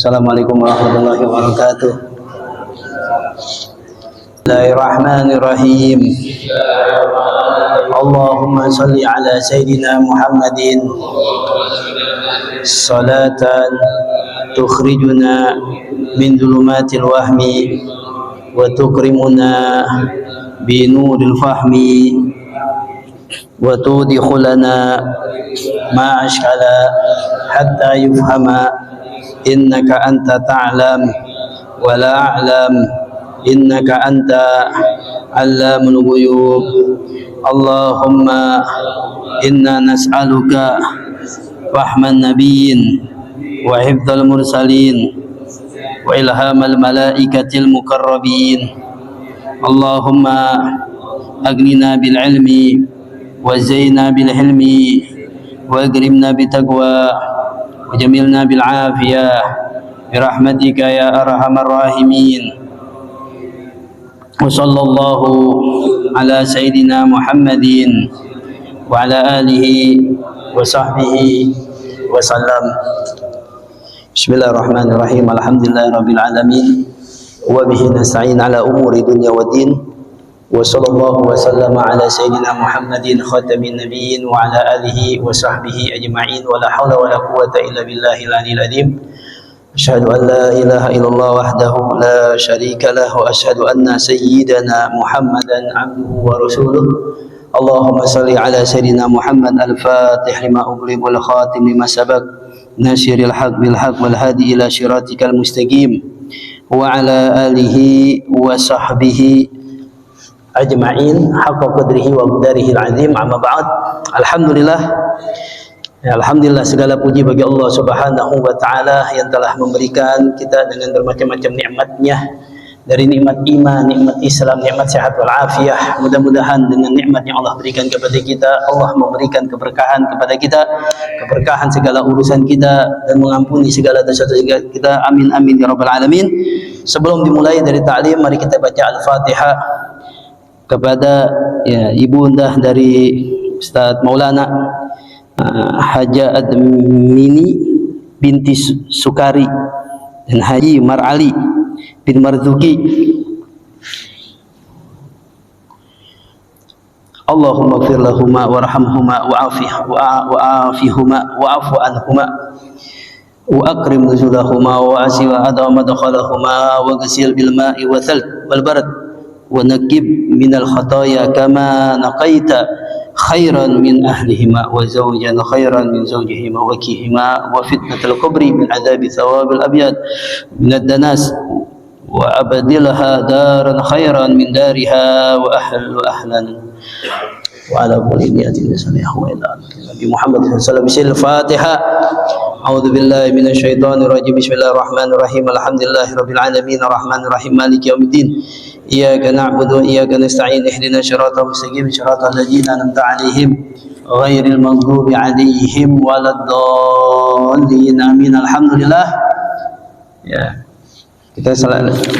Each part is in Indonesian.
Assalamualaikum warahmatullahi wabarakatuh. Bismillahirrahmanirrahim. Allahumma salli ala Sayyidina Muhammadin salatan tukhrijuna min dhulumatil wahmi wa tukrimuna bi nuril fahmi wa tudkhilana ma ashkala hatta yufhama innaka anta ta'lam wa la a'lam innaka anta allamul ghuyub. Allahumma inna nas'aluka fahman nabiyyin wa hifdzal mursalin wa ilhamal malaikatil mukarrabin. Allahumma aghnina bil ilmi wa zayyina bil hilmi wa akrimna bit taqwa wa jamilna bil afiyah bi rahmatika ya arhamar rahimin. Wa sallallahu ala sayyidina Muhammadin wa ala alihi wa sahbihi wa sallam. Bismillahirrahmanirrahim. Alhamdulillahirabbil alamin wa bihi nasta'in ala umuri dunya waddin. Wa sallallahu wa sallama ala sayyidina Muhammadin khatamin nabiyyin wa ala alihi wa sahbihi ajma'in. Wa la hawla wa la quwwata illa billahil aliyyil azim. Asyhadu an la ilaha illallah wahdahu la syarika lah wa asyhadu anna sayyidana Muhammadan abduhu wa rasuluh. Allahumma salli ala sayyidina Muhammad al-fatih lima ughliq wal khatim lima sabaq nasiril haq bil haq wal hadi ila siratikal mustaqim wa ala alihi wa sahbihi ajma'in haqqa qadrihi wa qadarihi al-azim. Amma ba'd. Alhamdulillah, segala puji bagi Allah Subhanahu wa taala yang telah memberikan kita dengan bermacam-macam nikmat-Nya, dari nikmat iman, nikmat Islam, nikmat sehat wal afiyah. Mudah-mudahan dengan nikmat yang Allah berikan kepada kita, Allah memberikan keberkahan kepada kita, keberkahan segala urusan kita dan mengampuni segala dosa-dosa kita. Amin amin ya rabbal alamin. Sebelum dimulai dari ta'lim, mari kita baca Al-Fatihah kepada ibunda dari Ustaz Maulana Haja Admini binti Sukari dan Haji Mar'ali bin Marzuki. Allahumma ighfir lahuma warhamhuma wa'afihuma wa'fu anhuma wa akrim nuzulahuma wa asi wa adha madkhalahuma wa ghsil bil ma'i wa thal wal barad wa nakib minal khataya kama naqaita khairan min ahlihima wa zawjan khairan min zawjihima wa kihima wa fitnatul qabri min adabi thawabil abyad min ad-danas wa abadilha daran khairan min dariha wa ahlan wa ala kulli niyatin salihah wa ila Nabi Muhammad sallallahu alaihi wasallam. Al-Fatihah. A'udzu billahi minasy syaithanir rajim. Bismillahirrahmanirrahim. Alhamdulillahirabbil alamin arrahmanir rahim maliki yaumiddin. Iyyaka na'budu wa iyyaka nasta'in. Ihdinas siratal mustaqim siratal ladzina an'amta 'alaihim ghairil maghdubi 'alaihim waladdallin. Amin. Alhamdulillah. Ya. Kita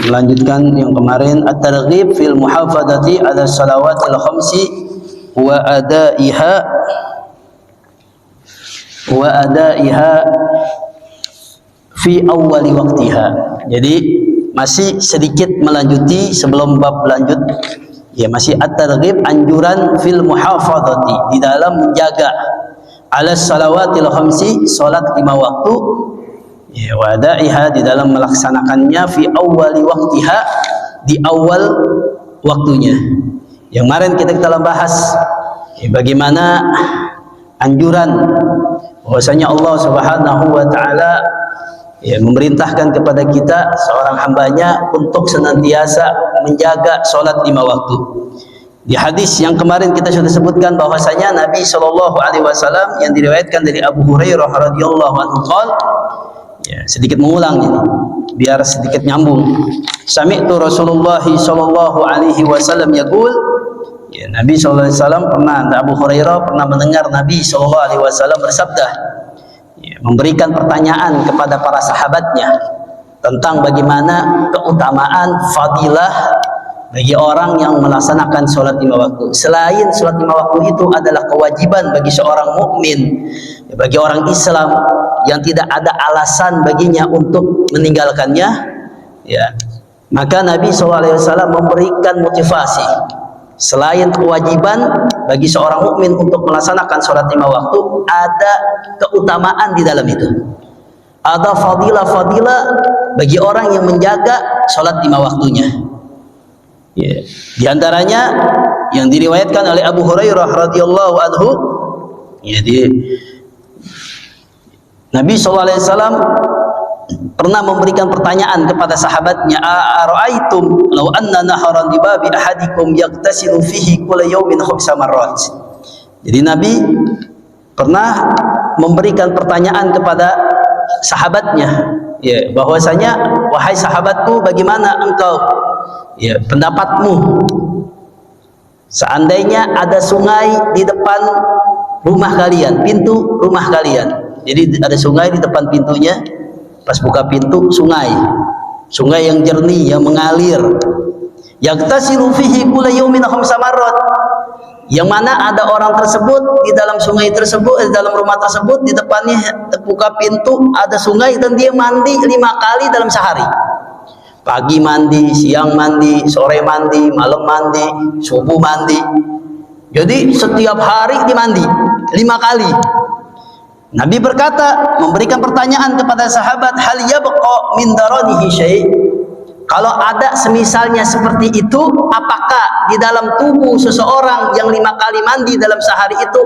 lanjutkan yang kemarin, at-targhib fil muhafadzati 'ala shalawatil khamsi wa adaiha fi awwali waqtiha. Jadi masih sedikit melanjuti sebelum bab lanjut, ya, masih at-targhib, anjuran fil muhafadzati, di dalam menjaga, ala shalawatil khamsi, salat 5 waktu, ya, wa adaiha, di dalam melaksanakannya, fi awwali waqtiha, di awal waktunya. Yang kemarin kita telah bahas bagaimana anjuran bahwasanya Allah Subhanahu wa taala memerintahkan kepada kita seorang hambanya untuk senantiasa menjaga salat 5 waktu. Di hadis yang kemarin kita sudah sebutkan bahwasanya Nabi Shallallahu alaihi wasallam yang diriwayatkan dari Abu Hurairah radhiyallahu anhu qala, sedikit mengulang ini biar sedikit nyambung. Sami'tu Rasulullah sallallahu alaihi wasallam yaqul, Nabi sallallahu alaihi wasallam pernah, Abu Hurairah pernah mendengar Nabi sallallahu alaihi wasallam bersabda, memberikan pertanyaan kepada para sahabatnya tentang bagaimana keutamaan, fadilah bagi orang yang melaksanakan sholat 5 waktu. Selain sholat 5 waktu itu adalah kewajiban bagi seorang mukmin, bagi orang Islam yang tidak ada alasan baginya untuk meninggalkannya, ya, maka Nabi SAW memberikan motivasi. Selain kewajiban bagi seorang mukmin untuk melaksanakan sholat 5 waktu, ada keutamaan di dalam itu. Ada fadilah-fadilah bagi orang yang menjaga sholat 5 waktunya. Ya. Di antaranya yang diriwayatkan oleh Abu Hurairah radhiyallahu anhu, jadi Nabi SAW pernah memberikan pertanyaan kepada sahabatnya, "Ara'aitum law anna naharan di babi ahadikum yaghtasilu fihi kulla yawmin khamsa marrat." Jadi Nabi pernah memberikan pertanyaan kepada sahabatnya, ya, bahwasanya, wahai sahabatku, bagaimana engkau, ya, pendapatmu seandainya ada sungai di depan rumah kalian, pintu rumah kalian. Jadi ada sungai di depan pintunya, pas buka pintu sungai yang jernih, yang mengalir, yaghtasilu fihi kulla yawmin khamsa marrat, yang mana ada orang tersebut di dalam sungai tersebut, di dalam rumah tersebut, di depannya terbuka pintu ada sungai, dan dia mandi 5 kali dalam sehari. Pagi mandi, siang mandi, sore mandi, malam mandi, subuh mandi. Jadi setiap hari dimandi 5 kali. Nabi berkata, memberikan pertanyaan kepada sahabat, hal yabqa min daranihi syai'? Kalau ada semisalnya seperti itu, apakah di dalam tubuh seseorang yang 5 kali mandi dalam sehari itu,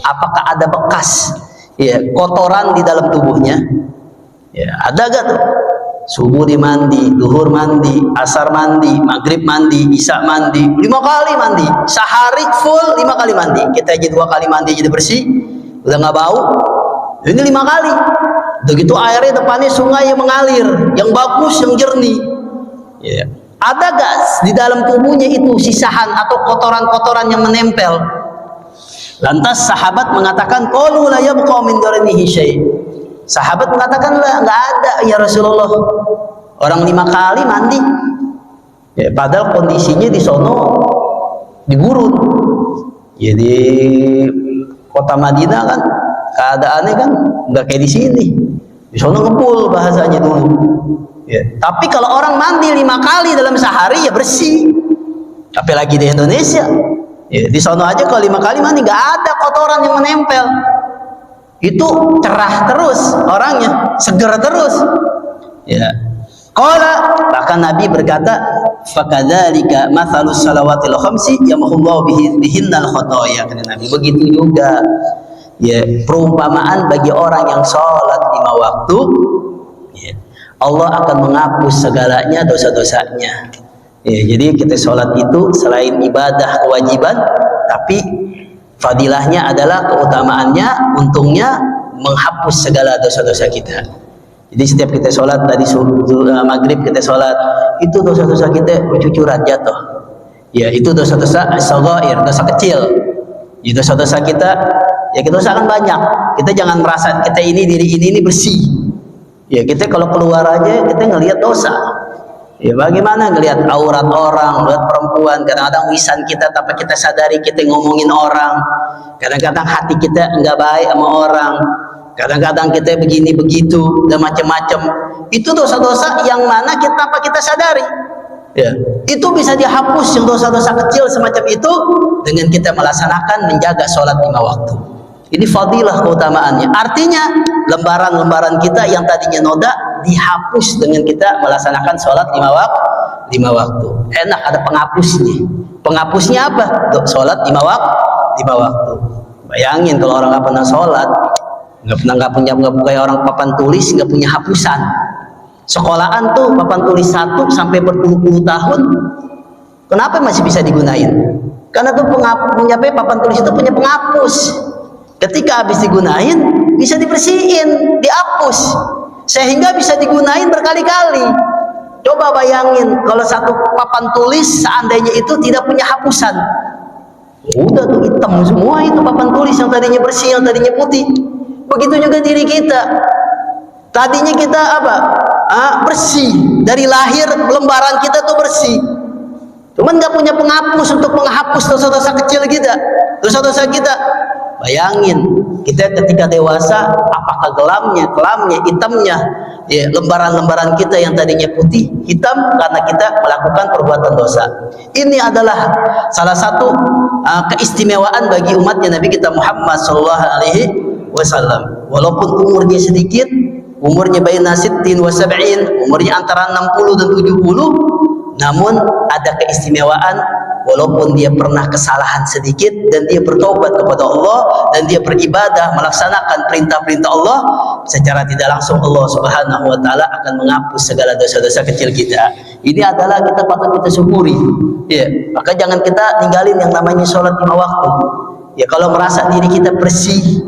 apakah ada bekas, ya, kotoran di dalam tubuhnya? Ya, ada gak tuh? Subuh dimandi, duhur mandi, asar mandi, maghrib mandi, isya mandi, 5 kali mandi, sehari full 5 kali mandi. Kita aja 2 kali mandi jadi bersih, udah nggak bau. Ini 5 kali. Begitu airnya depannya sungai yang mengalir, yang bagus, yang jernih. Ya. Ada gak di dalam tubuhnya itu sisahan atau kotoran-kotoran yang menempel? Lantas sahabat mengatakan, qalu la yabqa min daranihi syai'. Sahabat mengatakan, lah, nggak ada ya Rasulullah. Orang 5 kali mandi. Ya, padahal kondisinya di sono digurun. Jadi kota Madinah kan keadaannya kan nggak kayak di sini. Di sono ngepul bahasanya dulu. Ya. Tapi kalau orang mandi 5 kali dalam sehari ya bersih. Apalagi di Indonesia. Ya, di sono aja kalau 5 kali mandi nggak ada kotoran yang menempel. Itu cerah terus orangnya, seger terus. Ya. Qala, bahkan Nabi berkata, fakadzalika matsalus salawatil khamsi yamhullahu bihinnal khotoya. Kata Nabi, begitu juga, ya, perumpamaan bagi orang yang sholat 5 waktu, ya, Allah akan menghapus segalanya dosa-dosanya. Ya, jadi kita sholat itu selain ibadah kewajiban, tapi fadilahnya adalah, keutamaannya, untungnya menghapus segala dosa-dosa kita. Jadi setiap kita sholat, tadi maghrib kita sholat, itu dosa-dosa kita bercucuran jatuh. Ya, itu dosa-dosa as-shaghair, dosa kecil. Ya, dosa-dosa kita, ya, kita dosa kan banyak. Kita jangan merasa kita diri ini bersih. Ya, kita kalau keluar aja kita ngelihat dosa. Ya, bagaimana ngelihat aurat orang, ngelihat perempuan, kadang-kadang lisan kita tanpa kita sadari kita ngomongin orang, kadang-kadang hati kita enggak baik sama orang, kadang-kadang kita begini begitu dan macam-macam. Itu dosa-dosa yang mana kita tanpa kita sadari. Ya, itu bisa dihapus yang dosa-dosa kecil semacam itu dengan kita melaksanakan menjaga sholat 5 waktu. Ini fadilah keutamaannya. Artinya lembaran-lembaran kita yang tadinya noda dihapus dengan kita melaksanakan sholat 5 waktu. Enak, ada penghapusnya. Penghapusnya apa? Sholat 5 waktu. Bayangin kalau orang nggak pernah sholat, nggak punya orang papan tulis, nggak punya hapusan. Sekolahan tuh papan tulis 1 sampai berpuluh-puluh tahun, kenapa masih bisa digunain? Karena tuh punya papan tulis itu punya penghapus. Ketika habis digunain bisa dibersihin, dihapus, sehingga bisa digunain berkali-kali. Coba bayangin kalau satu papan tulis seandainya itu tidak punya hapusan, udah tuh hitam semua itu papan tulis yang tadinya bersih, yang tadinya putih. Begitu juga diri kita. Tadinya kita apa? Bersih. Dari lahir lembaran kita tuh bersih. cuman nggak punya penghapus untuk menghapus dosa-dosa kecil kita, dosa-dosa kita. Bayangin kita ketika dewasa, apakah kelamnya, hitamnya, ya, lembaran-lembaran kita yang tadinya putih, hitam karena kita melakukan perbuatan dosa. Ini adalah salah satu keistimewaan bagi umatnya Nabi kita Muhammad SAW. Walaupun umurnya sedikit, umurnya baina sittin wa sab'in, umurnya antara 60 dan 70, namun ada keistimewaan. Walaupun dia pernah kesalahan sedikit dan dia bertobat kepada Allah dan dia beribadah melaksanakan perintah-perintah Allah, secara tidak langsung Allah Subhanahu wa taala akan menghapus segala dosa-dosa kecil kita. Ini adalah kita patut kita syukuri. Ya, maka jangan kita ninggalin yang namanya sholat 5 waktu. Ya, kalau merasa diri kita bersih,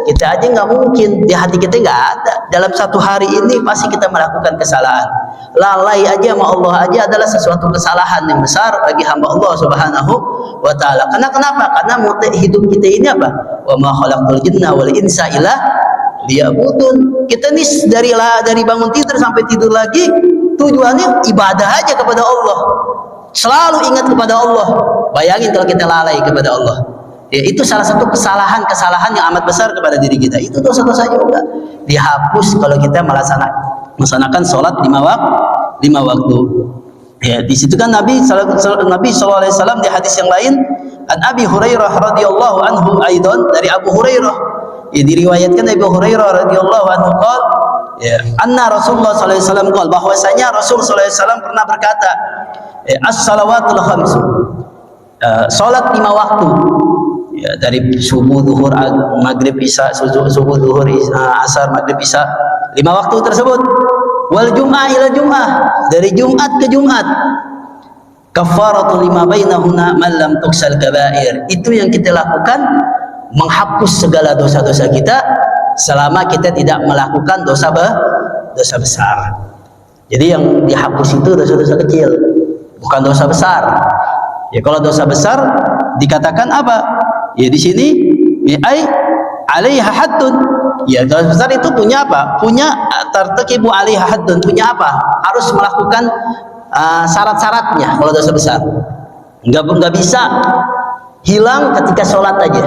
kita aja nggak mungkin, di hati kita nggak ada. Dalam satu hari ini pasti kita melakukan kesalahan. Lalai aja sama Allah aja adalah sesuatu kesalahan yang besar bagi hamba Allah Subhanahu wa taala. Kenapa? Karena hidup kita ini apa? Wa ma khalaqtul jinna wal insa illa liya'budun. Kita nih dari bangun tidur sampai tidur lagi tujuannya ibadah aja kepada Allah. Selalu ingat kepada Allah. Bayangin kalau kita lalai kepada Allah. Ya, itu salah satu kesalahan yang amat besar kepada diri kita. Itu dosa-dosa juga dihapus kalau kita melaksanakan sholat 5 waktu. Ya, di situ kan Nabi SAW di hadis yang lain, an Abi Hurairah radhiyallahu anhu aidan, dari Abu Hurairah, ya, diriwayatkan Abu Hurairah radhiyallahu anhu qala, ya, anna Rasulullah SAW qala, bahwasanya Rasul SAW pernah berkata, as-salawatul khams, salat 5 waktu, ya, dari subuh, zuhur, maghrib, isya, subuh, zuhur, asar, maghrib, isya, 5 waktu tersebut. Wal jum'ah ila jum'ah, dari Jumat ke Jumat. Kafaratu lima bainahuna man lam tuksal kabair. Itu yang kita lakukan, menghapus segala dosa-dosa kita selama kita tidak melakukan dosa besar. Jadi yang dihapus itu dosa-dosa kecil, bukan dosa besar. Ya, kalau dosa besar dikatakan apa? Ya, di sini ai alaiha haddun. Ya, dosa besar itu punya apa? Punya tartakibu alaiha haddun, punya apa? Harus melakukan syarat-syaratnya. Kalau dosa besar nggak bisa hilang ketika sholat aja,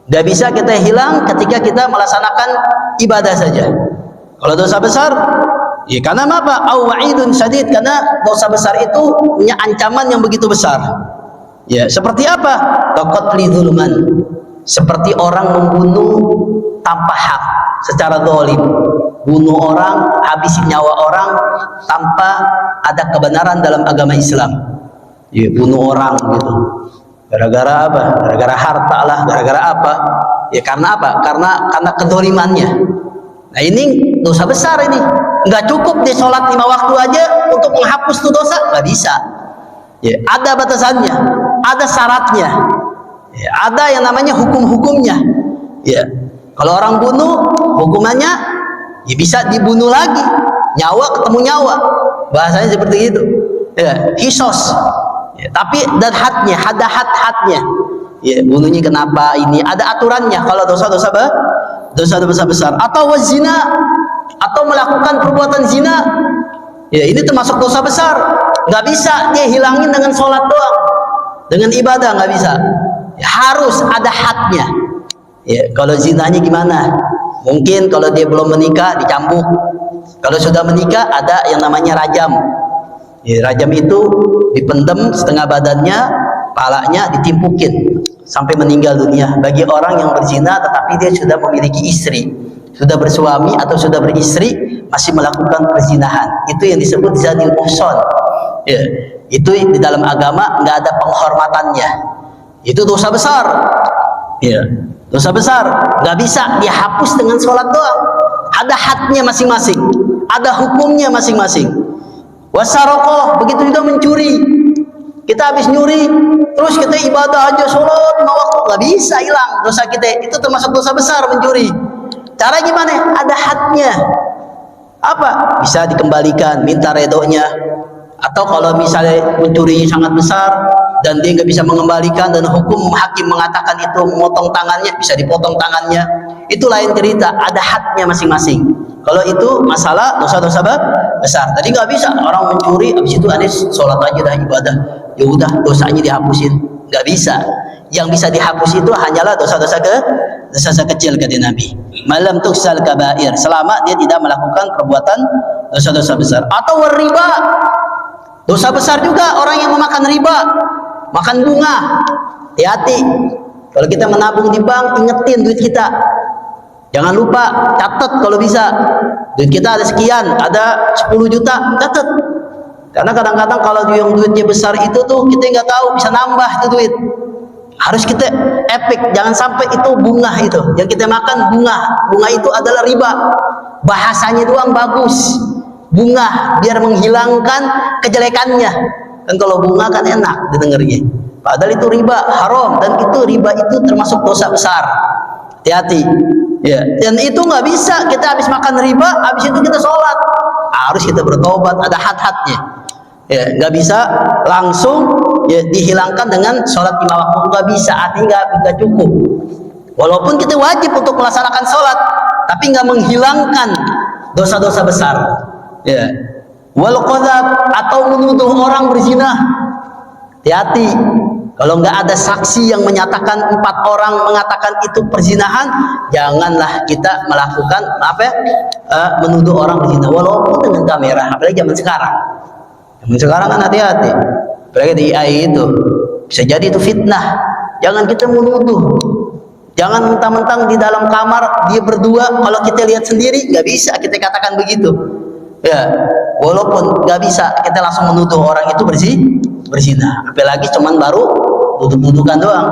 nggak bisa kita hilang ketika kita melaksanakan ibadah saja. Kalau dosa besar, ya, karena apa? Au wa'idun syadid, karena dosa besar itu punya ancaman yang begitu besar. Ya, seperti apa? Qatli dzulman, seperti orang membunuh tanpa hak, secara zalim, bunuh orang, habisin nyawa orang tanpa ada kebenaran dalam agama Islam. Ya, bunuh orang gitu. Gara-gara apa? Gara-gara harta lah, gara-gara apa? Ya, karena apa? Karena kedzalimannya. Nah, ini dosa besar ini. Nggak cukup di sholat 5 waktu aja untuk menghapus tuh dosa, nggak bisa. Ya, ada batasannya, ada syaratnya. Ya, ada yang namanya hukum-hukumnya. Ya, kalau orang bunuh, hukumannya ya bisa dibunuh lagi, nyawa ketemu nyawa, bahasanya seperti itu. Ya, kisos. Ya, tapi dan hadnya, ada had-hadnya. Ya, bunuhnya kenapa ini? Ada aturannya. Kalau dosa-dosa besar, atau wazina, atau melakukan perbuatan zina, ya, ini termasuk dosa besar. Nggak bisa dia hilangin dengan sholat doang, dengan ibadah nggak bisa. Ya, harus ada hadnya. Ya, kalau zinanya gimana? Mungkin kalau dia belum menikah dicambuk. Kalau sudah menikah ada yang namanya rajam. Ya, rajam itu dipendam setengah badannya, palanya ditimpukin sampai meninggal dunia. Bagi orang yang berzina tetapi dia sudah memiliki istri, sudah bersuami atau sudah beristri, masih melakukan perzinahan, itu yang disebut zadil muhsan. Ya, itu di dalam agama nggak ada penghormatannya. Itu dosa besar. Ya, dosa besar, nggak bisa dihapus dengan sholat doang. Ada hadnya masing-masing, ada hukumnya masing-masing. Wasarokoh, begitu juga mencuri. Kita habis nyuri, terus kita ibadah aja sholat 5 waktu, nggak bisa hilang dosa kita. Itu termasuk dosa besar, mencuri. Cara gimana? Ada hadnya. Apa? Bisa dikembalikan, minta redonya. Atau kalau misalnya mencuri sangat besar dan dia nggak bisa mengembalikan dan hukum hakim mengatakan itu memotong tangannya, bisa dipotong tangannya. itu lain cerita, ada hadnya masing-masing. Kalau itu masalah dosa-dosa besar, tadi nggak bisa orang mencuri habis itu Anis sholat aja dah ibadah, ya udah dosanya dihapusin, nggak bisa. Yang bisa dihapus itu hanyalah dosa-dosa kecil, kata Nabi. Malam tuksal kabair, selama dia tidak melakukan perbuatan dosa-dosa besar. Atau riba, dosa besar juga orang yang memakan riba, makan bunga. Hati-hati, kalau kita menabung di bank, ingetin duit kita, jangan lupa catat kalau bisa. Duit kita ada sekian, ada 10 juta, catat. Karena kadang-kadang kalau yang duitnya besar itu tuh kita nggak tahu, bisa nambah itu duit. Harus kita epic, jangan sampai itu bunga itu yang kita makan, bunga itu adalah riba. Bahasanya doang bagus, bunga, biar menghilangkan kejelekannya. Kan kalau bunga kan enak didengarnya, padahal itu riba, haram, dan itu riba itu termasuk dosa besar. Hati-hati ya. Dan itu nggak bisa kita habis makan riba habis itu kita sholat, harus kita bertobat, ada had-hadnya ya. Nggak bisa langsung ya dihilangkan dengan sholat 5 waktu, nggak bisa, artinya nggak cukup. Walaupun kita wajib untuk melaksanakan sholat, tapi nggak menghilangkan dosa-dosa besar ya. Wal qadzaf, atau menuduh orang berzina. Hati-hati, kalau nggak ada saksi yang menyatakan 4 orang mengatakan itu perzinahan, janganlah kita melakukan menuduh orang berzina walaupun dengan kamera. Apalagi zaman sekarang kan hati-hati, apalagi di AI itu bisa jadi itu fitnah. Jangan kita menuduh, jangan mentang-mentang di dalam kamar dia berdua, kalau kita lihat sendiri nggak bisa kita katakan begitu ya. Walaupun nggak bisa kita langsung menuduh orang itu berzina, apalagi cuman baru duduk-dudukan doang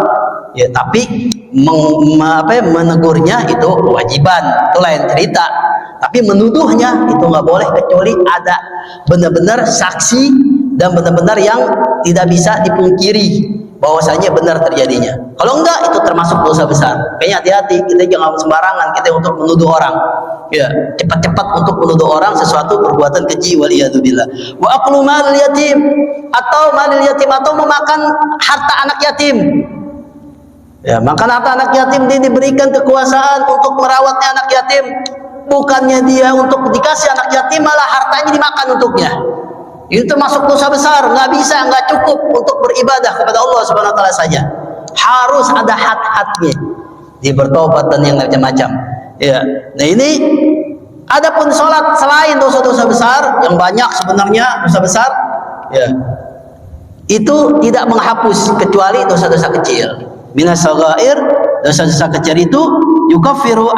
ya. Tapi menegurnya itu kewajiban, itu lain cerita. Tapi menuduhnya itu nggak boleh kecuali ada benar-benar saksi dan benar-benar yang tidak bisa dipungkiri bahwasanya benar terjadinya. Kalau enggak, itu termasuk dosa besar. Kayaknya hati-hati, kita jangan sembarangan kita untuk menuduh orang ya, cepat-cepat untuk menuduh orang sesuatu perbuatan keji, waliyadzubillah. Wa aklu mal yatim, atau malil yatim, atau memakan harta anak yatim ya. Makan harta anak yatim, dia diberikan kekuasaan untuk merawatnya anak yatim, bukannya dia untuk dikasih anak yatim, malah hartanya dimakan untuknya. Itu termasuk dosa besar, nggak bisa, nggak cukup untuk beribadah kepada Allah Subhanahu wa taala saja. Harus ada had-hadnya, dia bertobat dan yang macam-macam ya. Nah ini adapun sholat selain dosa-dosa besar yang banyak sebenarnya dosa besar ya, itu tidak menghapus kecuali dosa-dosa kecil. Minas shaghair, dosa-dosa kecil itu yukaffiru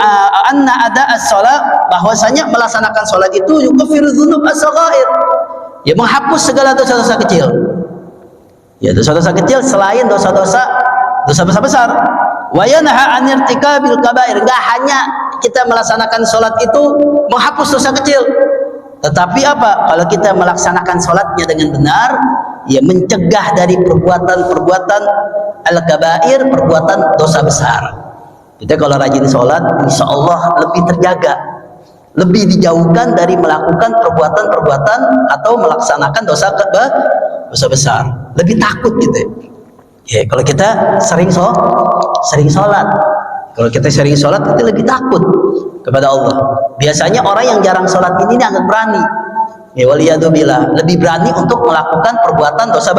anna ada as-shalah, bahwasanya melaksanakan sholat itu yukaffiru dzunub as-shaghair ya, menghapus segala dosa-dosa kecil ya. Dosa-dosa kecil selain dosa-dosa besar. Wa yanha 'anil irtikabil kabair, enggak hanya kita melaksanakan sholat itu menghapus dosa kecil, tetapi apa? Kalau kita melaksanakan sholatnya dengan benar ya, mencegah dari perbuatan-perbuatan al-kabair, perbuatan dosa besar. Kita kalau rajin sholat, insya Allah lebih terjaga, lebih dijauhkan dari melakukan perbuatan-perbuatan atau melaksanakan dosa besar. Lebih takut gitu ya. Kalau kita sering sholat, kalau kita sering sholat, kita lebih takut kepada Allah. Biasanya orang yang jarang sholat ini agak berani ya, waliyadzubillah, lebih berani untuk melakukan perbuatan dosa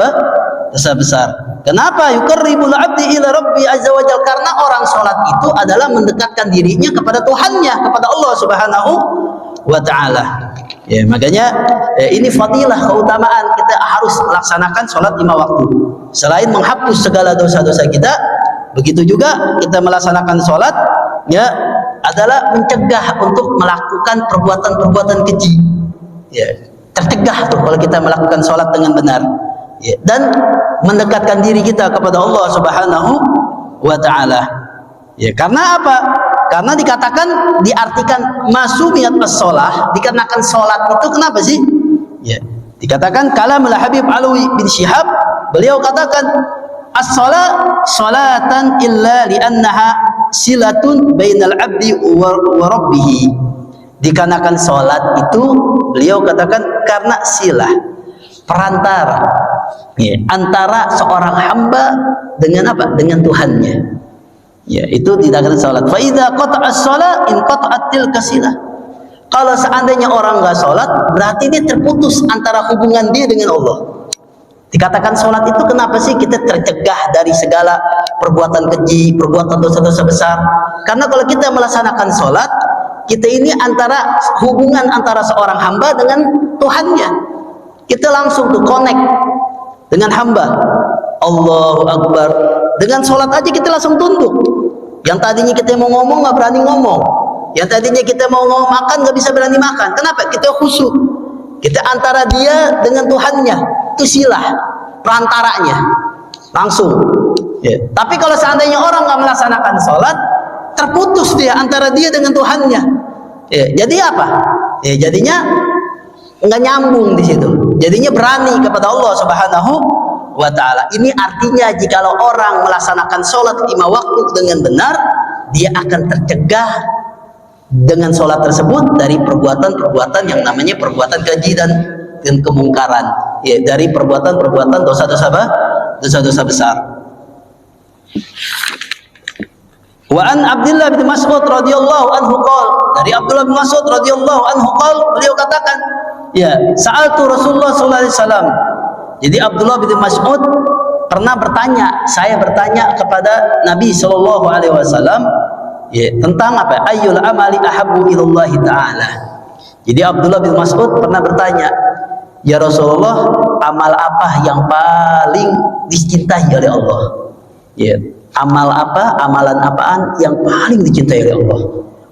besar. Kenapa? Yuqarribul 'abdi ila rabbi azza wa jalla, karena orang sholat itu adalah mendekatkan dirinya kepada Tuhannya, kepada Allah Subhanahu wa taala ya. Makanya ini fadilah, keutamaan kita harus melaksanakan sholat 5 waktu. Selain menghapus segala dosa-dosa kita, begitu juga kita melaksanakan sholat ya adalah mencegah untuk melakukan perbuatan-perbuatan keji ya. Tercegah tuh kalau kita melakukan sholat dengan benar ya, dan mendekatkan diri kita kepada Allah Subhanahu wa taala ya. Karena apa? Karena dikatakan, diartikan masumiyat as-shalah, dikarenakan sholat itu kenapa sih ya, dikatakan kalamul Habib Alwi bin Syihab, beliau katakan as-shalah sholatan illa li'annaha silatun bainal abdi wa rabbih. Dikarenakan sholat itu, beliau katakan karena silah, perantara ya, antara seorang hamba dengan apa? Dengan Tuhannya Ya, itu tidak ada salat. Fa idza qata'as shalah in qata'at tilka silah. Kalau seandainya orang nggak sholat, berarti dia terputus antara hubungan dia dengan Allah. Dikatakan sholat itu kenapa sih kita tercegah dari segala perbuatan keji, perbuatan dosa-dosa besar? Karena kalau kita melaksanakan sholat, kita ini antara hubungan antara seorang hamba dengan Tuhannya. Kita langsung tuh connect dengan hamba. Allahu Akbar. Dengan sholat aja kita langsung tunduk. Yang tadinya kita mau ngomong nggak berani ngomong. Yang tadinya kita mau makan nggak bisa berani makan. Kenapa? Kita khusyuk. Kita antara dia dengan Tuhannya. Itu silah perantaranya. Langsung. Ya. Tapi kalau seandainya orang nggak melaksanakan sholat, terputus dia antara dia dengan Tuhannya. Ya. Jadi apa? Ya, jadinya nggak nyambung di situ. Jadinya berani kepada Allah Subhanahu wa Ta'ala. Ini artinya jikalau orang melaksanakan sholat 5 waktu dengan benar, dia akan tercegah dengan sholat tersebut dari perbuatan-perbuatan yang namanya perbuatan keji dan kemungkaran, ya, dari perbuatan-perbuatan dosa-dosa besar. Wa an Abdullah bin Mas'ud radhiyallahu anhu qala, dari Abdullah bin Mas'ud radhiyallahu anhu qala, beliau katakan, ya, sa'altu Rasulullah sallallahu alaihi wasallam. Jadi Abdullah bin Mas'ud pernah bertanya, saya bertanya kepada Nabi sallallahu alaihi wasallam, ya, tentang apa? Ayyul amali ahabbu ilallahi ta'ala. Jadi Abdullah bin Mas'ud pernah bertanya, ya Rasulullah, amal apa yang paling dicintai oleh Allah? Ya, amal apa, amalan apaan yang paling dicintai oleh Allah?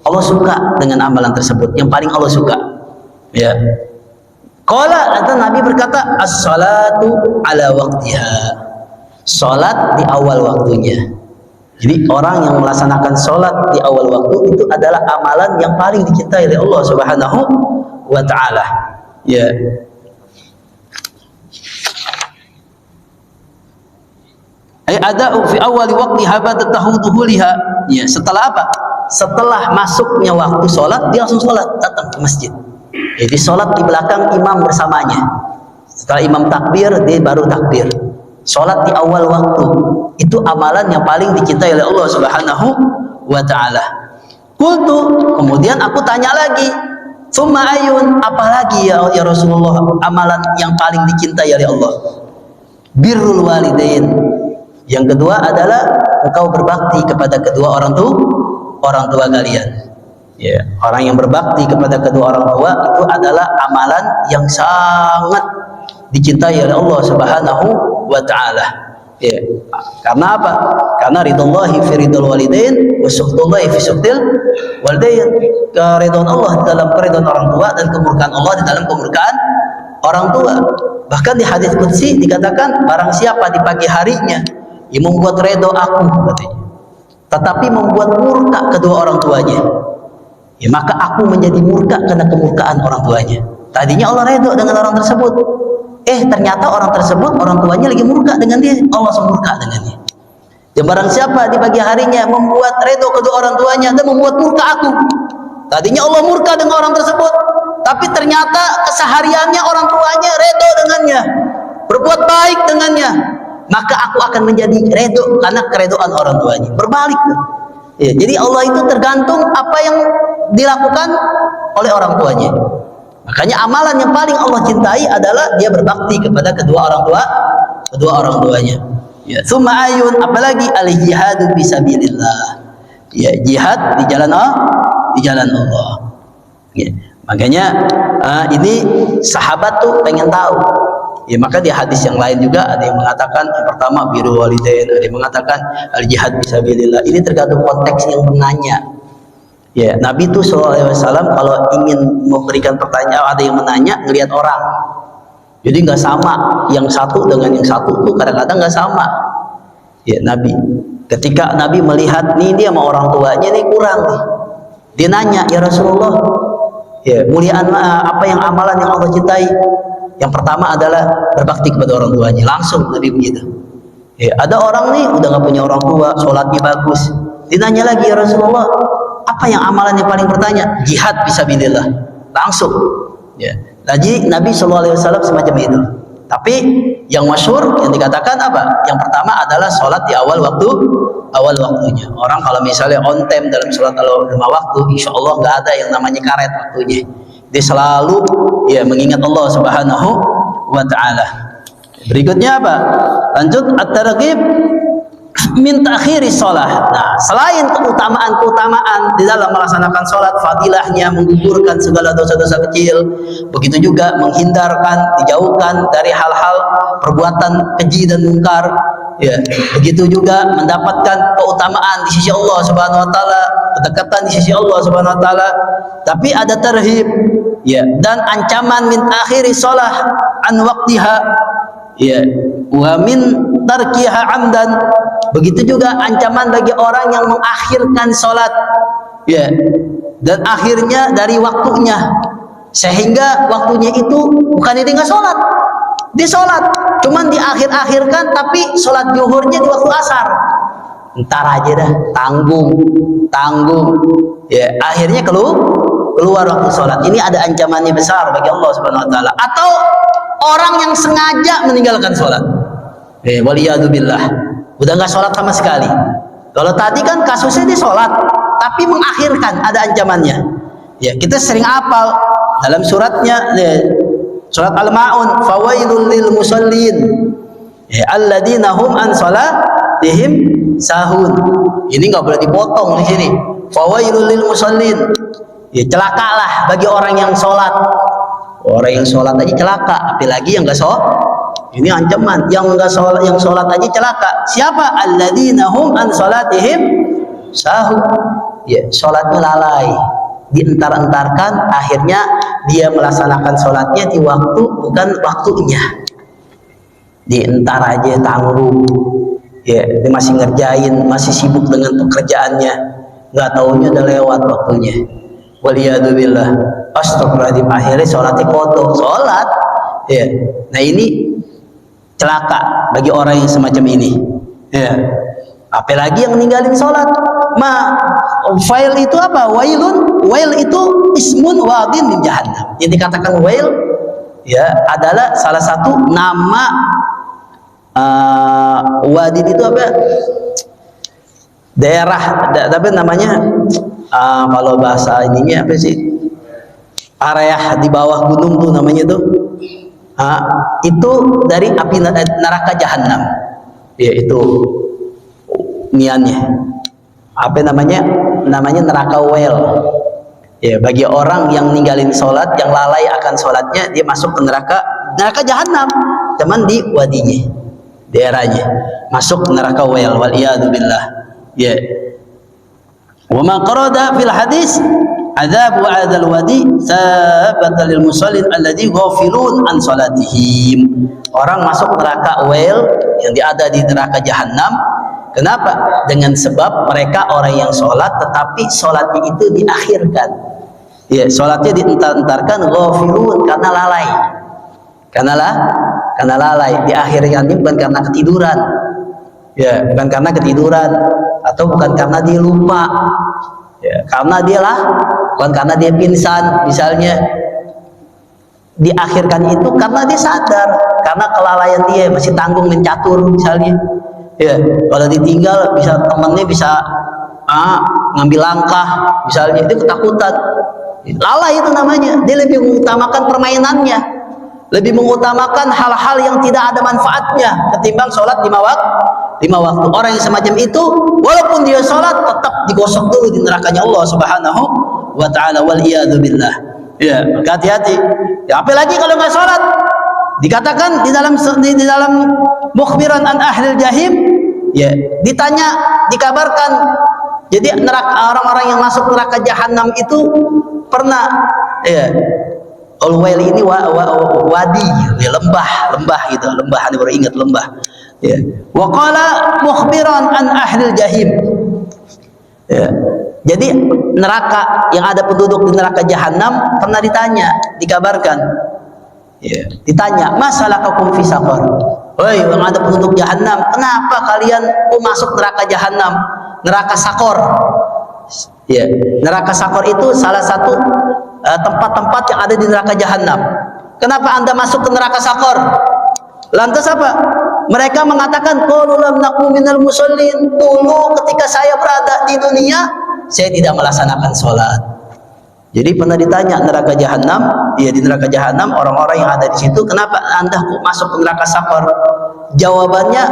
Allah suka dengan amalan tersebut, yang paling Allah suka. Ya. Qala, kata Nabi berkata, as-salatu ala waqtiha. Salat di awal waktunya. Jadi orang yang melaksanakan sholat di awal waktu itu adalah amalan yang paling dicintai oleh Allah Subhanahu wa Ta'ala. Ya. Ay ada'u fi awal waqti habatat tahuduhuliha. Ya, setelah apa? Setelah masuknya waktu sholat, dia langsung sholat, datang ke masjid. Jadi sholat di belakang imam bersamanya. Setelah imam takbir, dia baru takbir. Sholat di awal waktu itu amalan yang paling dicintai oleh Allah Subhanahu wa Ta'ala. Qultu, kemudian aku tanya lagi, summa ayun, apalagi ya Rasulullah amalan yang paling dicintai oleh Allah? Birrul walidain. Yang kedua adalah engkau berbakti kepada kedua orang tua kalian. Ya, orang yang berbakti kepada kedua orang tua itu adalah amalan yang sangat dicintai oleh Allah Subhanahu wa Ta'ala. Ya, karena apa? Karena ridallahi fi ridal walidain wa sukhtullahi fi sukhtil walidain. Keridhaan Allah di dalam keridhaan orang tua dan kemurkaan Allah di dalam kemurkaan orang tua. Bahkan di hadis qudsi dikatakan, barang siapa di pagi harinya yang membuat redha aku, katanya, tetapi membuat murka kedua orang tuanya, ya maka aku menjadi murka karena kemurkaan orang tuanya. Tadinya Allah redha dengan orang tersebut, ternyata orang tersebut, orang tuanya lagi murka dengan dia, Allah semurka dengannya. Dan barang siapa di pagi harinya membuat redha kedua orang tuanya dan membuat murka aku, tadinya Allah murka dengan orang tersebut, tapi ternyata kesehariannya orang tuanya redha dengannya, berbuat baik dengannya, maka aku akan menjadi redha karena keredoan orang tuanya. Berbalik. Ya, jadi Allah itu tergantung apa yang dilakukan oleh orang tuanya. Makanya amalan yang paling Allah cintai adalah dia berbakti kepada kedua orang tuanya. Ya, summa ayun, apalagi al-jihadu fisabilillah. Ya, jihad di jalan Allah. Ya, makanya ini sahabat tuh pengen tahu. Ya, maka di hadis yang lain juga ada yang mengatakan, yang pertama birrul walidain, ada yang mengatakan al-jihad fisabilillah. Ini tergantung konteks yang menanya. Ya, Nabi itu SAW kalau ingin memberikan pertanyaan, ada yang menanya, ngelihat orang. Jadi nggak sama yang satu dengan yang satu tuh kadang-kadang nggak sama. Ya, Nabi. Ketika Nabi melihat nih dia sama orang tuanya nih kurang nih, dia nanya, ya Rasulullah, ya muliaan apa yang amalan yang Allah cintai? Yang pertama adalah berbakti kepada orang tuanya. Langsung Nabi begitu. Ya, ada orang nih udah nggak punya orang tua, sholatnya bagus. Dinanya lagi, ya Rasulullah, apa yang amalan yang paling bertanya? Jihad fisabilillah. Langsung. Ya. Jadi Nabi SAW semacam itu. Tapi yang masyhur yang dikatakan apa? Yang pertama adalah sholat di awal waktunya. Orang kalau misalnya on time dalam sholat lima waktu, insya Allah nggak ada yang namanya karet waktunya. Dia selalu ya mengingat Allah Subhanahu wa Ta'ala. Berikutnya apa? Lanjut, at-targhib min ta'khiri sholat. Nah, selain keutamaan di dalam melaksanakan sholat, fadilahnya menggugurkan segala dosa-dosa kecil, begitu juga menghindarkan, dijauhkan dari hal-hal perbuatan keji dan mungkar. Ya, begitu juga mendapatkan keutamaan di sisi Allah Subhanahu wa Ta'ala, kedekatan di sisi Allah Subhanahu wa Ta'ala. Tapi ada tarhib, ya, dan ancaman min akhiri sholat an waqtiha, ya, wa min tarkiha amdan. Begitu juga ancaman bagi orang yang mengakhirkan sholat, ya, dan akhirnya dari waktunya, sehingga waktunya itu bukan dia nggak sholat, dia sholat, cuman diakhir-akhirkan, tapi sholat zuhurnya di waktu asar. Ntar aja dah, tanggung, ya, akhirnya keluar waktu sholat. Ini ada ancamannya besar bagi Allah Subhanahu Wa Taala. Atau orang yang sengaja meninggalkan sholat, waliyadzubillah, udah nggak sholat sama sekali. Kalau tadi kan kasusnya dia sholat tapi mengakhirkan, ada ancamannya. Ya, kita sering hafal dalam suratnya, surat Al-Maun, fawailul lil musallin, ya, alladzina hum an sholatihim sahun. Ini nggak boleh dipotong di sini. Fawailul lil musallin, ya, celakalah bagi orang yang sholat. Orang yang sholat aja celaka, apalagi yang nggak sholat. Ini ancaman, yang enggak sholat, yang sholat aja celaka. Siapa? Alladzina hum an sholatihim sahun. Ya, sholatnya lalai, dientar-entarkan, akhirnya dia melaksanakan sholatnya di waktu bukan waktunya. Dientar aja, tanggung. Ya, dia masih ngerjain, masih sibuk dengan pekerjaannya, nggak taunya udah lewat waktunya. Waliyadzubillah. Astagfirullahaladzim, akhirnya sholatnya kotor. Sholat, ya. Nah, ini celaka bagi orang yang semacam ini, ya. Apalagi yang meninggalin sholat. Wail itu apa? Wail itu ismun wadin min jahannam. Yang dikatakan wail, ya, adalah salah satu nama wadin itu apa? Daerah, tapi namanya kalau bahasa ininya apa sih? Area di bawah gunung tuh namanya tuh. Itu dari api neraka jahanam, ya, itu niannya. Apa namanya neraka well, ya, bagi orang yang ninggalin sholat, yang lalai akan sholatnya, dia masuk ke neraka jahanam, cuman di wadinya, daerahnya, masuk ke neraka well, waliyadzubillah, ya. Wa ma qarada fil hadis azab wa adal wadi sabata lil musallin alladhi ghafilun an salatihim. Orang masuk neraka well yang ada di neraka jahanam. Kenapa? Dengan sebab mereka orang yang sholat tetapi sholatnya itu diakhirkan. Ya, sholatnya dientar-entarkan, ghafilun, karena lalai. Karena lalai, diakhirkan ini bukan karena ketiduran. Ya, bukan karena ketiduran atau bukan karena dia lupa. Ya, karena bukan karena dia pingsan misalnya. Diakhirkan itu karena dia sadar, karena kelalaian dia, masih tanggung mencatur misalnya. Ya, kalau ditinggal bisa temannya bisa ngambil langkah misalnya, dia ketakutan. Lalai itu namanya. Dia lebih mengutamakan permainannya, lebih mengutamakan hal-hal yang tidak ada manfaatnya ketimbang sholat 5 waktu. Orang yang semacam itu, walaupun dia sholat, tetap digosok dulu di nerakanya Allah Subhanahu wa Ta'ala, waliyadzubillah. Ya, hati-hati. Ya, apalagi kalau nggak sholat, dikatakan di dalam mukhbiran an ahlil jahim, ya, ditanya, dikabarkan, jadi neraka, orang-orang yang masuk neraka jahanam itu pernah, ya, al-wail ini wadi, ya, lembah gitu, lembah, ini baru ingat lembah. Ya. Wa qala mukhbiran an ahlil jahim. Ya. Jadi neraka, yang ada penduduk di neraka jahanam pernah ditanya, dikabarkan, ya, ditanya, masalakakum fi saqar. Woi, yang ada penduduk jahanam, kenapa kalian masuk neraka jahanam, neraka sakor? Ya, neraka sakor itu salah satu tempat-tempat yang ada di neraka jahanam. Kenapa Anda masuk ke neraka sakor? Lantas apa? Mereka mengatakan qalu lam nakum minal musallin. Dulu ketika saya berada di dunia, saya tidak melaksanakan sholat. Jadi pernah ditanya neraka jahanam, ya di neraka jahanam orang-orang yang ada di situ, kenapa Anda kok masuk ke neraka sakor? Jawabannya,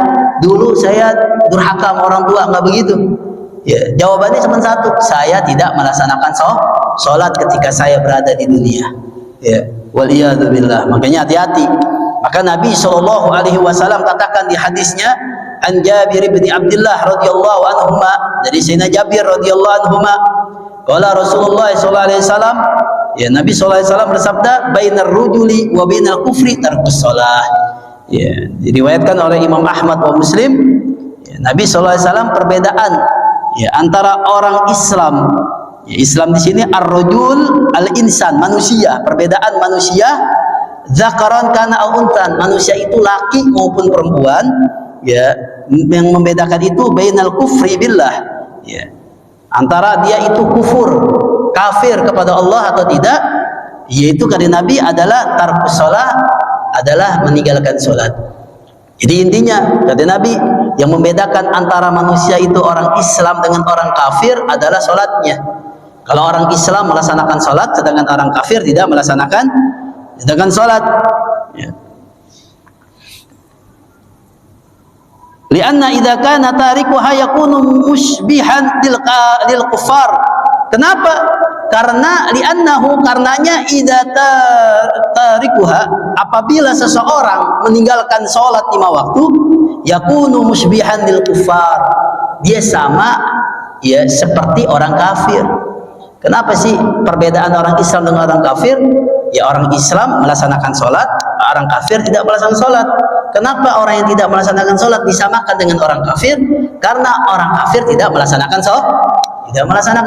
dulu saya durhaka sama orang tua, enggak begitu. Ya, jawabannya cuma satu, saya tidak melaksanakan sholat ketika saya berada di dunia. Ya, waliyadzubillah. Makanya hati-hati. Maka Nabi SAW katakan di hadisnya, an Jabir bin Abdullah radhiyallahu anhuma, dari Sayyidina Jabir radhiyallahu anhuma, qala Rasulullah SAW, ya Nabi SAW bersabda, bainar rujuli wa bainal kufri tarkus shalah. Ya, diriwayatkan oleh Imam Ahmad wa Muslim, ya, Nabi SAW perbedaan ya antara orang Islam, ya, Islam di sini ar-rajul al-insan, manusia, perbedaan manusia, zakaran kana au untan, manusia itu laki maupun perempuan, ya, yang membedakan itu bainal kufri billah, ya, antara dia itu kufur, kafir kepada Allah atau tidak, yaitu kata Nabi adalah tarkus shalah, adalah meninggalkan sholat. Jadi intinya kata Nabi, yang membedakan antara manusia itu orang Islam dengan orang kafir adalah sholatnya. Kalau orang Islam melaksanakan sholat, sedangkan orang kafir tidak melaksanakan sholat. Ya. Lianna idza kana tarikuha yakunu mushbihan lil kuffar. Kenapa? Karena li'annahu, karenanya idza tarikuha, apabila seseorang meninggalkan sholat 5 waktu, yakunu mushbihan lil kuffar, dia sama ya seperti orang kafir. Kenapa sih perbedaan orang Islam dengan orang kafir? Ya, orang Islam melaksanakan sholat, orang kafir tidak melaksanakan sholat. Kenapa orang yang tidak melaksanakan sholat disamakan dengan orang kafir? Karena orang kafir tidak melaksanakan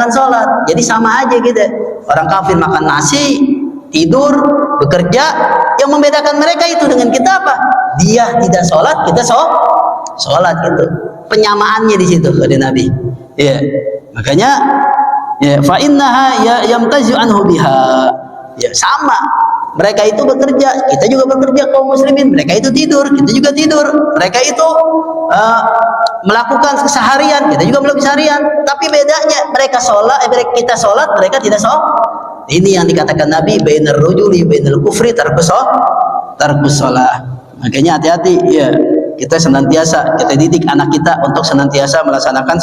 sholat, jadi sama aja gitu. Orang kafir makan nasi, tidur, bekerja. Yang membedakan mereka itu dengan kita apa? Dia tidak sholat, kita sholat gitu. Penyamaannya di situ kata Nabi. Ya, makanya ya fa innaha ya yamtazu anhu biha. Ya, sama. Mereka itu bekerja, kita juga bekerja kaum muslimin. Mereka itu tidur, kita juga tidur. Mereka itu melakukan keseharian, kita juga melakukan keseharian. Tapi bedanya mereka sholat, kita sholat, mereka tidak sholat. Ini yang dikatakan Nabi, bainar rujuli bainal kufri tarkus shalah. Makanya hati-hati ya, kita senantiasa kita didik anak kita untuk senantiasa melaksanakan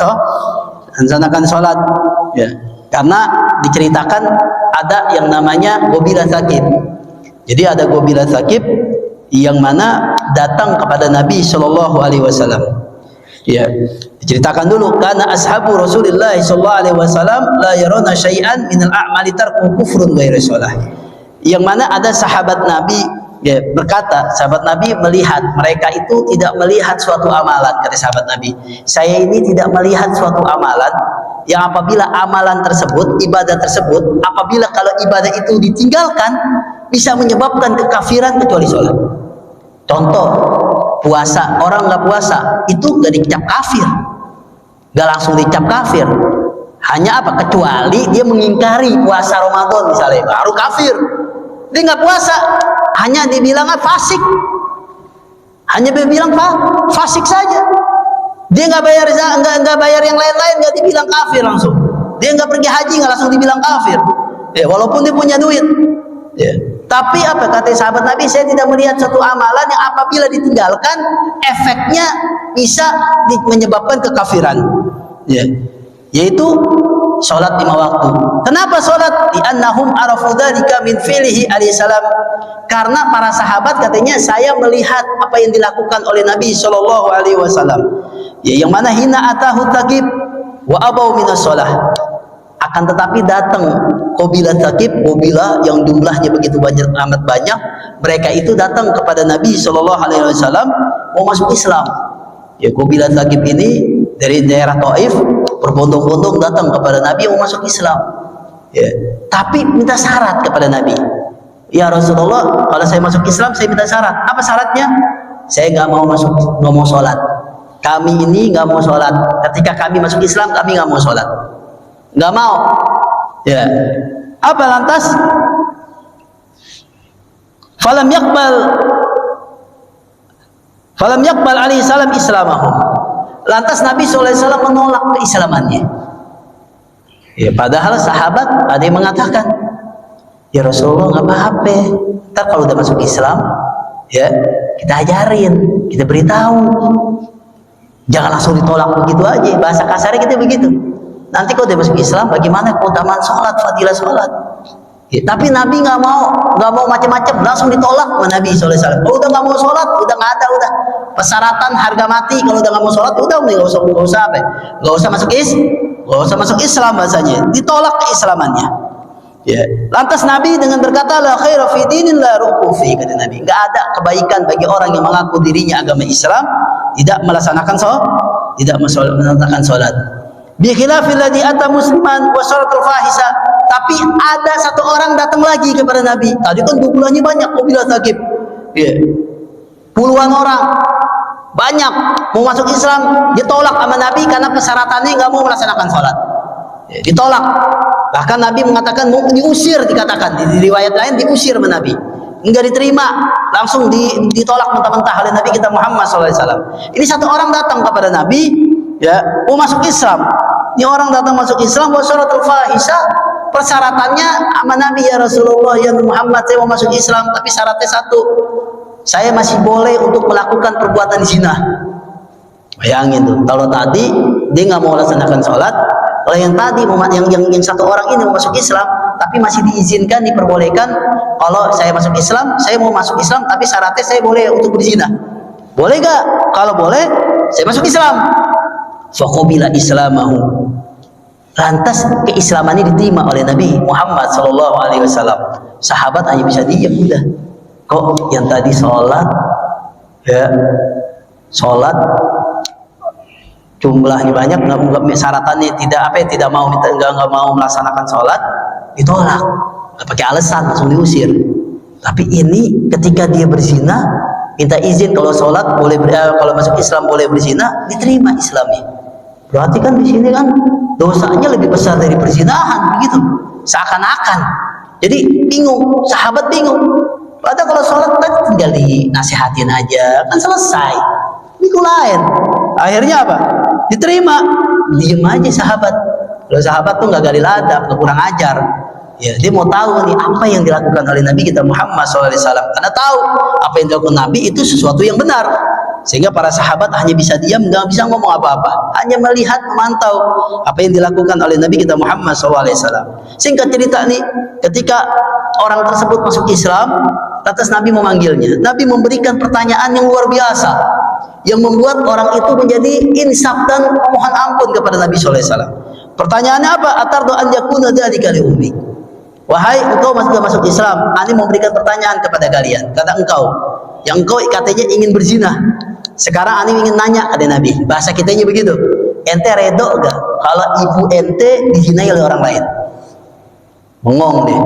sholat. Ya. Karena diceritakan ada yang namanya gobilah sakib. Jadi ada gobilah sakib yang mana datang kepada Nabi Shallallahu Alaihi Wasallam. Ya, diceritakan dulu karena ashabu Rasulullah Shallallahu Alaihi Wasallam la yarona syai'an minal a'mali tarku kufrun ghairu shalah. Yang mana ada sahabat Nabi ya, berkata, sahabat Nabi melihat mereka itu tidak melihat suatu amalan. Kata sahabat Nabi, saya ini tidak melihat suatu amalan yang apabila amalan tersebut, ibadah tersebut, apabila kalau ibadah itu ditinggalkan bisa menyebabkan kekafiran kecuali sholat. Contoh, puasa, orang nggak puasa itu nggak dicap kafir, nggak langsung dicap kafir. Hanya apa? Kecuali dia mengingkari puasa Ramadan misalnya, baru kafir. Dia nggak puasa, hanya dibilang fasik, hanya dibilang fasik saja. Dia nggak bayar yang lain-lain, nggak dibilang kafir langsung. Dia nggak pergi haji, nggak langsung dibilang kafir. Ya, walaupun dia punya duit. Ya. Tapi apa kata sahabat Nabi, saya tidak melihat satu amalan yang apabila ditinggalkan efeknya bisa menyebabkan kekafiran. Ya. Yaitu sholat 5 waktu. Kenapa sholat? Li'annahum arafu dzalika min fi'lihi alaihi salam. Karena para sahabat katanya, saya melihat apa yang dilakukan oleh Nabi Shallallahu Alaihi Wasallam. Ya, yang mana hina atahu taqib wa abau minas sholah. Akan tetapi datang qabilah taqib, qabilah yang jumlahnya begitu banyak, amat banyak. Mereka itu datang kepada Nabi Shallallahu Alaihi Wasallam mau masuk Islam. Ya, qabilah taqib ini dari daerah Taif berbondong-bondong datang kepada Nabi mau masuk Islam. Ya, tapi minta syarat kepada Nabi. Ya Rasulullah, kalau saya masuk Islam saya minta syarat. Apa syaratnya? Saya nggak mau sholat. Kami ini nggak mau sholat. Ketika kami masuk Islam kami nggak mau sholat. Nggak mau. Ya. Apa lantas? Falam yakbal Falam yaqbal alaihi salam islamahum. Lantas Nabi SAW menolak keislamannya. Ya, padahal sahabat ada yang mengatakan, ya Rasulullah nggak apa-apa, ntar kalau udah masuk Islam, ya kita ajarin, kita beritahu, jangan langsung ditolak begitu aja. Bahasa kasarnya kita begitu. Nanti kalau udah masuk Islam, bagaimana keutamaan sholat, fadilah sholat? Ya, tapi Nabi nggak mau macam-macam, langsung ditolak sama Nabi SAW. Oh, udah nggak mau sholat, udah nggak ada, udah persyaratan harga mati. Kalau udah nggak mau sholat, udah nggak usah apa, nggak usah masuk Islam bahasanya, ditolak keislamannya. Ya. Lantas Nabi dengan berkata, la khaira fi dinin la ruku fi, kata Nabi, nggak ada kebaikan bagi orang yang mengaku dirinya agama Islam tidak melaksanakan sholat. Bi khilafil ladzi ata musliman wa shalatul fahisa. Tapi ada satu orang datang lagi kepada Nabi. Tadi kan jumlahnya banyak, bila takib. Ya. Puluhan orang banyak mau masuk Islam, ditolak sama Nabi karena persyaratannya nggak mau melaksanakan sholat. Ya, ditolak. Bahkan Nabi mengatakan mau diusir, dikatakan di riwayat lain diusir sama Nabi. Enggak diterima, langsung ditolak mentah-mentah oleh Nabi kita Muhammad SAW. Ini satu orang datang kepada Nabi, ya, mau masuk Islam. Ini orang datang masuk Islam, wa syaratul fahisha, persyaratannya sama Nabi, ya Rasulullah, ya Muhammad, saya mau masuk Islam, tapi syaratnya satu, saya masih boleh untuk melakukan perbuatan zina. Bayangin tuh, kalau tadi dia nggak mau melaksanakan sholat, kalau yang tadi yang satu orang ini mau masuk Islam, tapi masih diizinkan, diperbolehkan. Kalau saya masuk Islam, saya mau masuk Islam, tapi syaratnya saya boleh untuk berzina. Boleh gak? Kalau boleh, saya masuk Islam. Faqubila islamahu. Lantas keislamannya diterima oleh Nabi Muhammad SAW. Sahabat hanya bisa diam, udah. Kok yang tadi sholat, ya sholat jumlahnya banyak, nggak syaratannya tidak mau melaksanakan sholat, ditolak, nggak pakai alasan, langsung diusir. Tapi ini ketika dia berzina, minta izin kalau sholat boleh, kalau masuk Islam boleh berzina, diterima Islamnya. Berarti kan di sini kan dosanya lebih besar dari perzinahan, begitu, seakan-akan. Jadi bingung, sahabat bingung. Padahal kalau sholat kan tinggal dinasihatin aja, kan selesai. Ini lain. Akhirnya apa? Diterima. Diem aja sahabat. Kalau sahabat tuh nggak gali ladang, nggak kurang ajar. Ya, dia mau tahu nih apa yang dilakukan oleh Nabi kita Muhammad SAW. Karena tahu apa yang dilakukan Nabi itu sesuatu yang benar. Sehingga para sahabat hanya bisa diam, nggak bisa ngomong apa-apa, hanya melihat, memantau apa yang dilakukan oleh Nabi kita Muhammad SAW. Singkat cerita nih, ketika orang tersebut masuk Islam, lantas Nabi memanggilnya. Nabi memberikan pertanyaan yang luar biasa, yang membuat orang itu menjadi insaf dan memohon ampun kepada Nabi SAW. Pertanyaannya apa? Atardu an yakuna dzalika li ummi. Wahai engkau sudah masuk Islam, Ani memberikan pertanyaan kepada kalian. Kata engkau, yang engkau katanya ingin berzina. Sekarang Ani ingin nanya, kata Nabi. Bahasa kitanya begitu. Ente redo gak kalau ibu ente dizinai oleh orang lain? Bengong deh.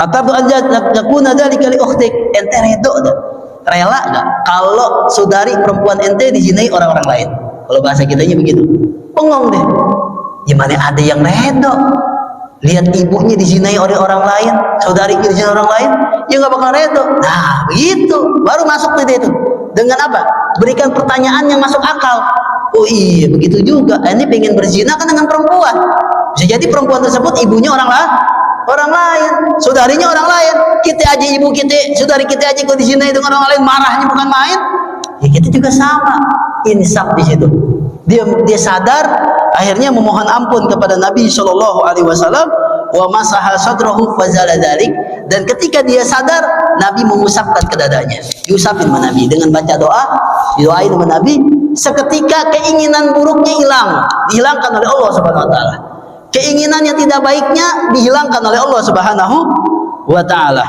Atardu an yakuna dzalika li ukhtik. Ente redo gak? Rela gak kalau saudari perempuan ente dizinai orang-orang lain? Kalau bahasa kitanya begitu. Bengong deh. Gimana ada yang redo? Lihat ibunya dizinai oleh orang lain, saudarinya dizinai orang lain, ya nggak bakal redo. Nah, begitu. Baru masuk ke itu. Dengan apa? Berikan pertanyaan yang masuk akal. Oh iya, begitu juga. Ini pengen berzina kan dengan perempuan. Bisa jadi perempuan tersebut ibunya orang lain, saudarinya orang lain. Kita aja ibu kita, saudari kita aja kalau dizinai dengan orang lain, marahnya bukan main. Ya kita juga sama. Insaf di situ. Dia sadar, akhirnya memohon ampun kepada Nabi SAW. Wa masaha sadrahu fazala dzalik. Dan ketika dia sadar, Nabi mengusapkan ke dadanya, diusapin sama Nabi dengan baca doa, didoain sama Nabi. Seketika keinginan buruknya dihilangkan oleh Allah Subhanahu Wa Taala. Keinginan yang tidak baiknya dihilangkan oleh Allah Subhanahu Wa Taala.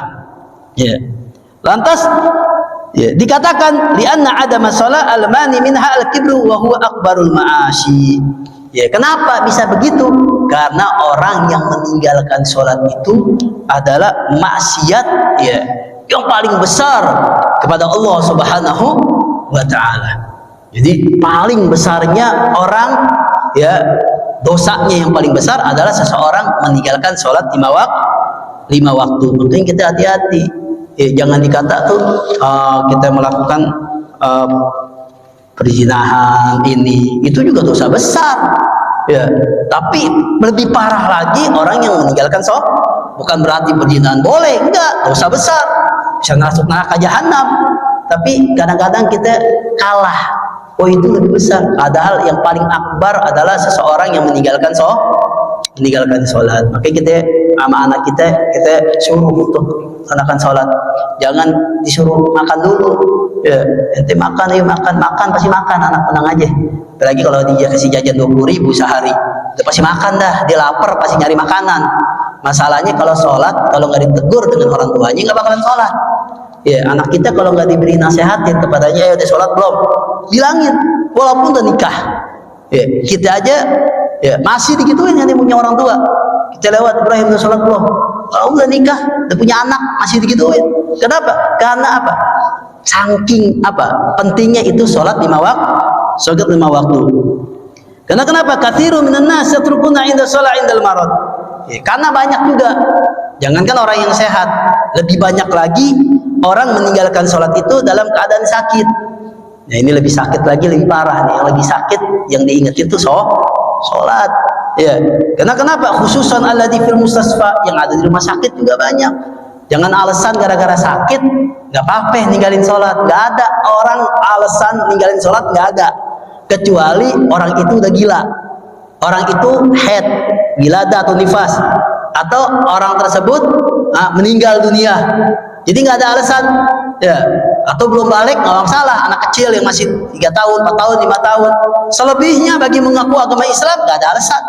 Ya. Lantas ya, dikatakan lianna adama shalah al-mani minha al-kibru wa huwa akbarul ma'asi. Ya, kenapa bisa begitu? Karena orang yang meninggalkan sholat itu adalah maksiat, ya, yang paling besar kepada Allah Subhanahu Wa Taala. Jadi paling besarnya orang, ya, dosanya yang paling besar adalah seseorang meninggalkan sholat 5 waktu. Makanya kita hati-hati. Jangan dikata tuh kita melakukan perzinahan ini itu juga dosa besar. Ya, tapi lebih parah lagi orang yang meninggalkan sholat. Bukan berarti perzinahan boleh, enggak, dosa besar, bisa masuk neraka jahanam. Tapi kadang-kadang kita kalah. Oh itu lebih besar. Padahal yang paling akbar adalah seseorang yang meninggalkan sholat. Makanya kita sama anak kita suruh untuk melaksanakan sholat. Jangan disuruh makan dulu. Ya, ente makan, ayo makan pasti makan, anak tenang aja. Apalagi kalau dia kasih jajan 20.000 sehari, dia pasti makan dah. Dia lapar pasti nyari makanan. Masalahnya kalau sholat, kalau nggak ditegur dengan orang tuanya nggak bakalan sholat. Ya, anak kita kalau nggak diberi nasihatin kepadanya, ayo udah sholat belum? Bilangin, walaupun udah nikah. Ya, kita aja ya masih digituin yang punya orang tua. Kita lewat, Ibrahim udah sholat belum? Kalau udah nikah, udah punya anak, masih digituin. Kenapa? Karena apa? Saking pentingnya itu sholat 5 waktu. Karena kenapa? Katsirun minan nas yatrukuna inda shalah indal marad. Ya, karena banyak juga. Jangankan orang yang sehat, lebih banyak lagi orang meninggalkan sholat itu dalam keadaan sakit. Nah ini lebih sakit lagi, lebih parah nih. Yang lebih sakit yang diingat itu sholat. Ya, karena kenapa? Khususan alladzi fil mustasfa, yang ada di rumah sakit juga banyak. Jangan alasan gara-gara sakit nggak apa-apa ninggalin sholat. Nggak ada orang alasan ninggalin sholat, nggak ada. Kecuali orang itu udah gila, orang itu haid, wilada atau nifas, atau orang tersebut meninggal dunia. Jadi nggak ada alasan, ya. Atau belum balik nggak masalah. Anak kecil yang masih 3 tahun, 4 tahun, 5 tahun. Selebihnya bagi mengaku agama Islam nggak ada alasan.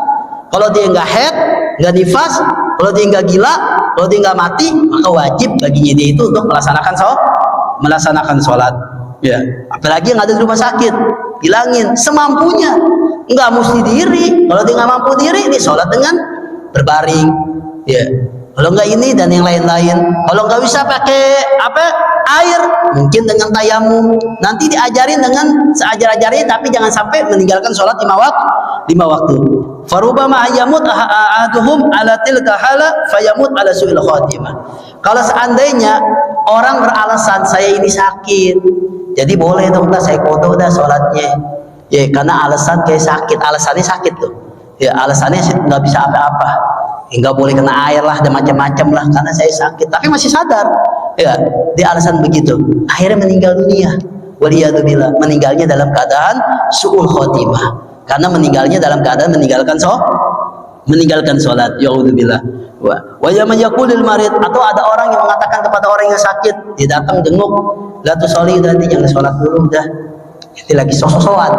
Kalau dia nggak haid, nggak nifas, kalau dia nggak gila, kalau dia nggak mati, maka wajib baginya dia itu untuk melaksanakan sholat. Ya, apalagi yang ada di rumah sakit, bilangin semampunya, nggak mesti diri. Kalau dia nggak mampu diri, dia sholat dengan berbaring. Ya, kalau nggak ini dan yang lain-lain. Kalau nggak bisa pakai air, mungkin dengan tayamum. Nanti diajarin dengan seajar-ajarnya, tapi jangan sampai meninggalkan sholat 5 waktu. Farubama yamut ahaduhum ala tilka hala fayamut ala su'il khatimah. Kalau seandainya orang beralasan saya ini sakit, jadi boleh dong saya qada dah sholatnya. Ya karena alasan kayak sakit, alasannya sakit tuh. Ya alasannya nggak bisa apa-apa. Nggak boleh kena air lah dan macam-macam lah karena saya sakit. Tapi masih sadar. Ya, dia alasan begitu. Akhirnya meninggal dunia. Waliyadzubillah, meninggalnya dalam keadaan su'ul khotimah. Karena meninggalnya dalam keadaan meninggalkan sholat. Ya'udzubillah. Wa yaman yaqulil marid, atau ada orang yang mengatakan kepada orang yang sakit, dia datang jenguk, la tusolli, nanti jangan sholat dulu dah. Itu lagi sok-sokan.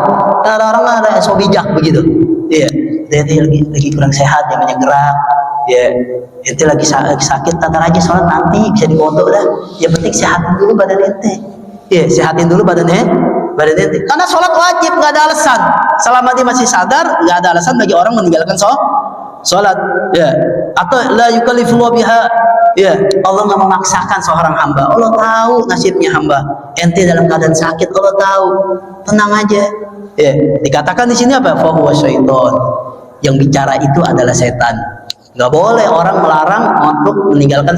Ada orang ada sok bijak begitu. Iya, dia lagi kurang sehat, jangan gerak. Ya, ente lagi sakit, tatar aja sholat nanti bisa dibodoh dah. Yang penting sehatin dulu badan ente. Ya, sehatin dulu badan ente. Karena sholat wajib, nggak ada alasan. Selama dia masih sadar, nggak ada alasan bagi orang meninggalkan sholat. Ya, atau la yukallifullahu biha. Ya, Allah nggak memaksakan seorang hamba. Allah tahu nasibnya hamba. Ente dalam keadaan sakit, Allah tahu. Tenang aja. Ya, dikatakan di sini apa? Fa huwa syaiton. Yang bicara itu adalah setan. Nggak boleh orang melarang untuk meninggalkan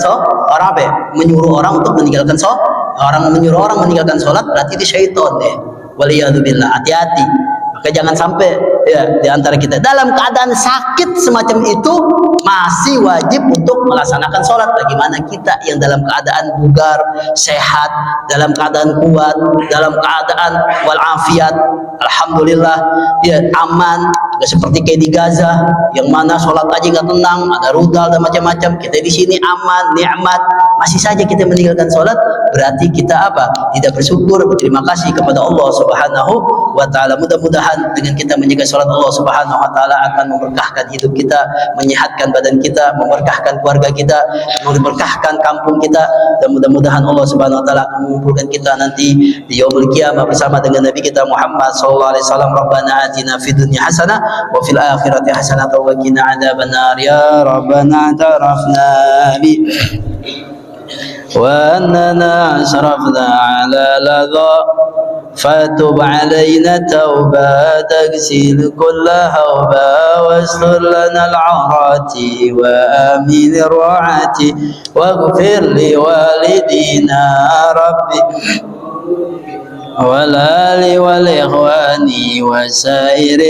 orang menyuruh orang untuk meninggalkan orang menyuruh orang meninggalkan sholat berarti itu syaitan deh. Waliyadzubillah, hati-hati. Maka jangan sampai ya di antara kita dalam keadaan sakit semacam itu masih wajib untuk melaksanakan sholat. Bagaimana kita yang dalam keadaan bugar, sehat, dalam keadaan kuat, dalam keadaan walafiat, alhamdulillah, ya aman. Gak seperti kayak di Gaza yang mana sholat aja nggak tenang, ada rudal dan macam-macam. Kita di sini aman, nikmat, masih saja kita meninggalkan sholat, berarti kita tidak bersyukur, berterima kasih kepada Allah Subhanahu wa Ta'ala. Mudah-mudahan dengan kita menjaga sholat, Allah Subhanahu wa Ta'ala akan memberkahkan hidup kita, menyehatkan badan kita, memberkahkan keluarga kita, memberkahkan kampung kita, dan mudah-mudahan Allah Subhanahu wa Ta'ala akan mengumpulkan kita nanti di yaumul qiyamah bersama dengan Nabi kita Muhammad sallallahu alaihi wasallam. Rabbana atina fid dunya hasanah wa fil akhirati hasanah wa qina adzabannar. Ya Rabbana tarafna bi wa annana asrafna ala ladha fatub alaina tauba tagsil kulla hawba wastur lana al-'awrati wa amin ar-ru'ati waghfir li walidina rabbi والآل والإخوان وسائر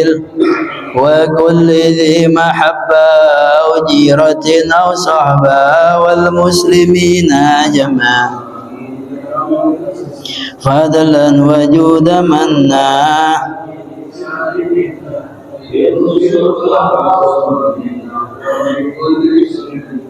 وكل ذي محبة أو جيرة أو صحبة والمسلمين جميعا فضلا وجود منا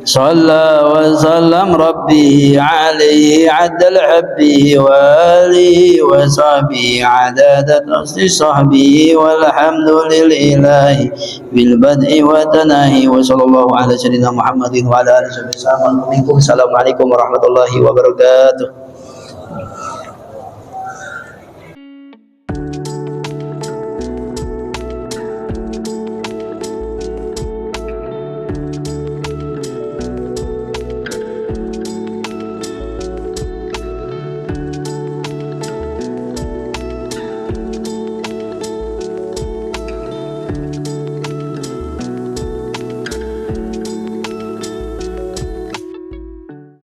صلى وسلم ربي عليه عد الحب وآله وصحبه عدد قصد صحبه والحمد لله بالبدء والتناهي وصلى الله على سيدنا محمد وعلى آله وصحبه وسلم. السلام عليكم ورحمة الله وبركاته.